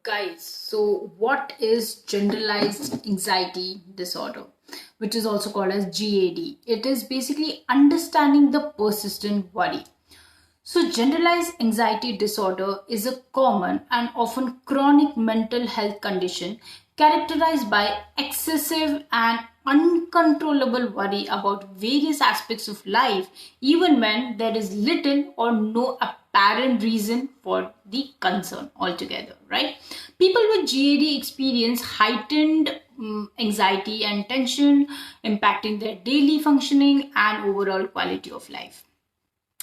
Guys, so what is generalized anxiety disorder, which is also called as GAD? It is basically understanding the persistent worry. So, generalized anxiety disorder is a common and often chronic mental health condition characterized by excessive and uncontrollable worry about various aspects of life, even when there is little or no apparent reason for the concern altogether, right? People with GAD experience heightened anxiety and tension, impacting their daily functioning and overall quality of life.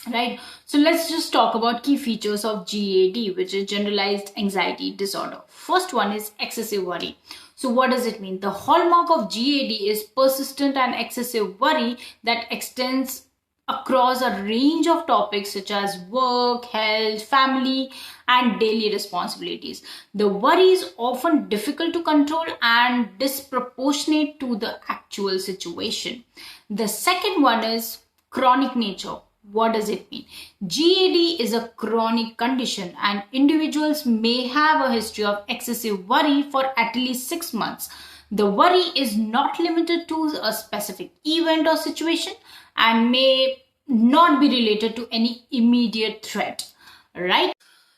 Right, so let's just talk about key features of GAD, which is generalized anxiety disorder. First one is excessive worry. So what does it mean? The hallmark of GAD is persistent and excessive worry that extends across a range of topics such as work, health, family, and daily responsibilities. The worry is often difficult to control and disproportionate to the actual situation. The second one is chronic nature. What does it mean? GAD is a chronic condition and individuals may have a history of excessive worry for at least 6 months. The worry is not limited to a specific event or situation and may not be related to any immediate threat, right?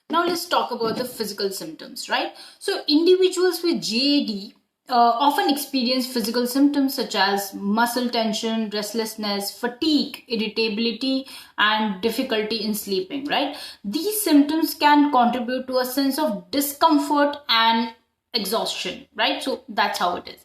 Now let's talk about the physical symptoms, right? So individuals with GAD often experience physical symptoms such as muscle tension, restlessness, fatigue, irritability, and difficulty in sleeping, right? These symptoms can contribute to a sense of discomfort and exhaustion, right? So that's how it is.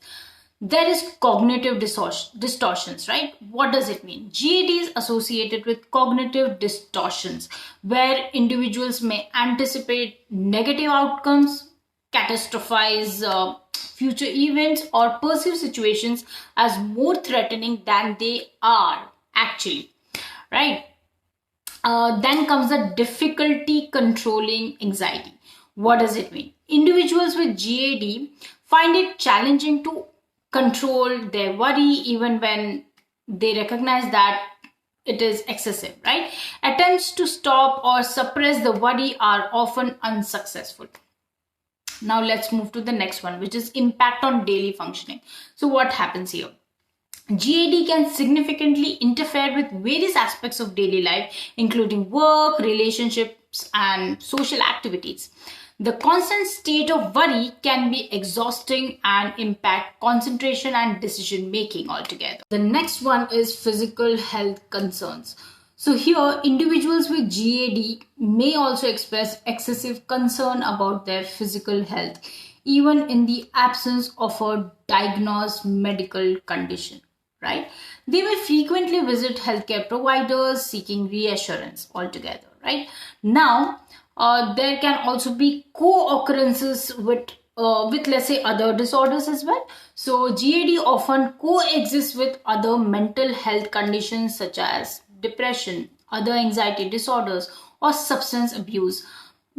There is cognitive distortions, right? What does it mean? GAD is associated with cognitive distortions, where individuals may anticipate negative outcomes, catastrophize future events, or perceive situations as more threatening than they are actually, right? Then comes the difficulty controlling anxiety. What does it mean? Individuals with GAD find it challenging to control their worry even when they recognize that it is excessive, right? Attempts to stop or suppress the worry are often unsuccessful. Now let's move to the next one, which is impact on daily functioning. So what happens here? GAD can significantly interfere with various aspects of daily life, including work, relationships, and social activities. The constant state of worry can be exhausting and impact concentration and decision making altogether. The next one is physical health concerns. So here, individuals with GAD may also express excessive concern about their physical health, even in the absence of a diagnosed medical condition, right? They may frequently visit healthcare providers seeking reassurance altogether, right? Now, there can also be co-occurrences with let's say other disorders as well. So GAD often coexists with other mental health conditions such as depression, other anxiety disorders, or substance abuse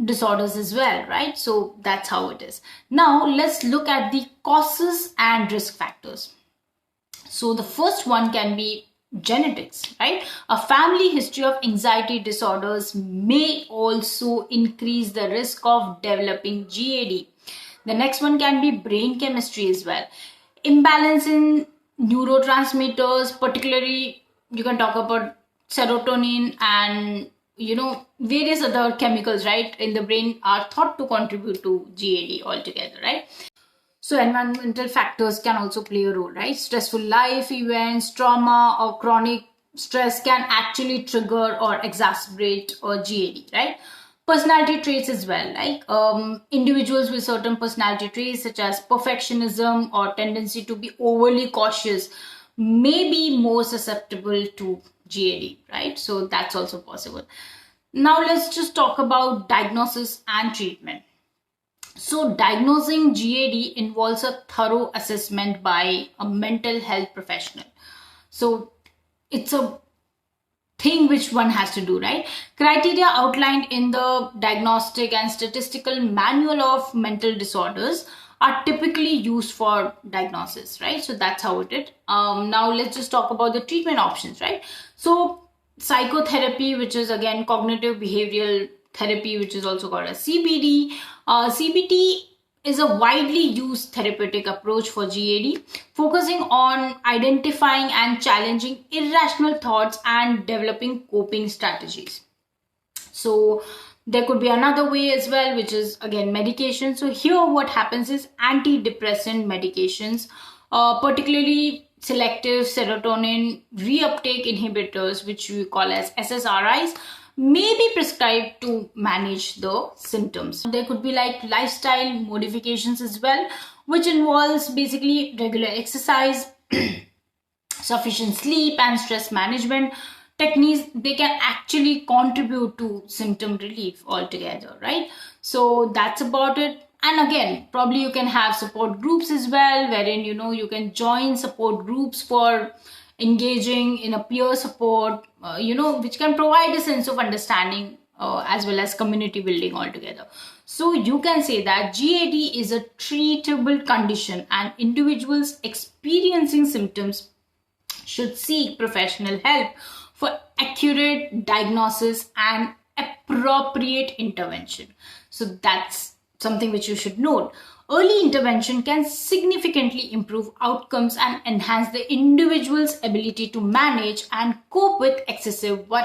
disorders as well, right? So that's how it is. Now let's look at the causes and risk factors. So the first one can be genetics, right? A family history of anxiety disorders may also increase the risk of developing GAD. The next one can be brain chemistry as well. Imbalance in neurotransmitters, particularly you can talk about serotonin and various other chemicals, right, in the brain are thought to contribute to GAD altogether, right? So environmental factors can also play a role, right? Stressful life events, trauma, or chronic stress can actually trigger or exacerbate or GAD, right? Personality traits as well, like individuals with certain personality traits such as perfectionism or tendency to be overly cautious may be more susceptible to GAD, right? So that's also possible. Now let's just talk about diagnosis and treatment. So diagnosing GAD involves a thorough assessment by a mental health professional. So it's a thing which one has to do, right? Criteria outlined in the Diagnostic and Statistical Manual of Mental Disorders are typically used for diagnosis, right? So that's how it is. Now let's just talk about the treatment options, right? So psychotherapy, which is again cognitive behavioral therapy, which is also called as CBT. CBT is a widely used therapeutic approach for GAD, focusing on identifying and challenging irrational thoughts and developing coping strategies. So there could be another way as well, which is again medication. So here what happens is antidepressant medications, particularly selective serotonin reuptake inhibitors, which we call as SSRIs, may be prescribed to manage the symptoms. There could be like lifestyle modifications as well, which involves basically regular exercise, sufficient sleep, and stress management techniques. They can actually contribute to symptom relief altogether, right? So that's about it. And again, probably you can have support groups as well, wherein you can join support groups for engaging in a peer support, which can provide a sense of understanding as well as community building altogether. So you can say that GAD is a treatable condition and individuals experiencing symptoms should seek professional help for accurate diagnosis and appropriate intervention. So that's something which you should note. Early intervention can significantly improve outcomes and enhance the individual's ability to manage and cope with excessive worry.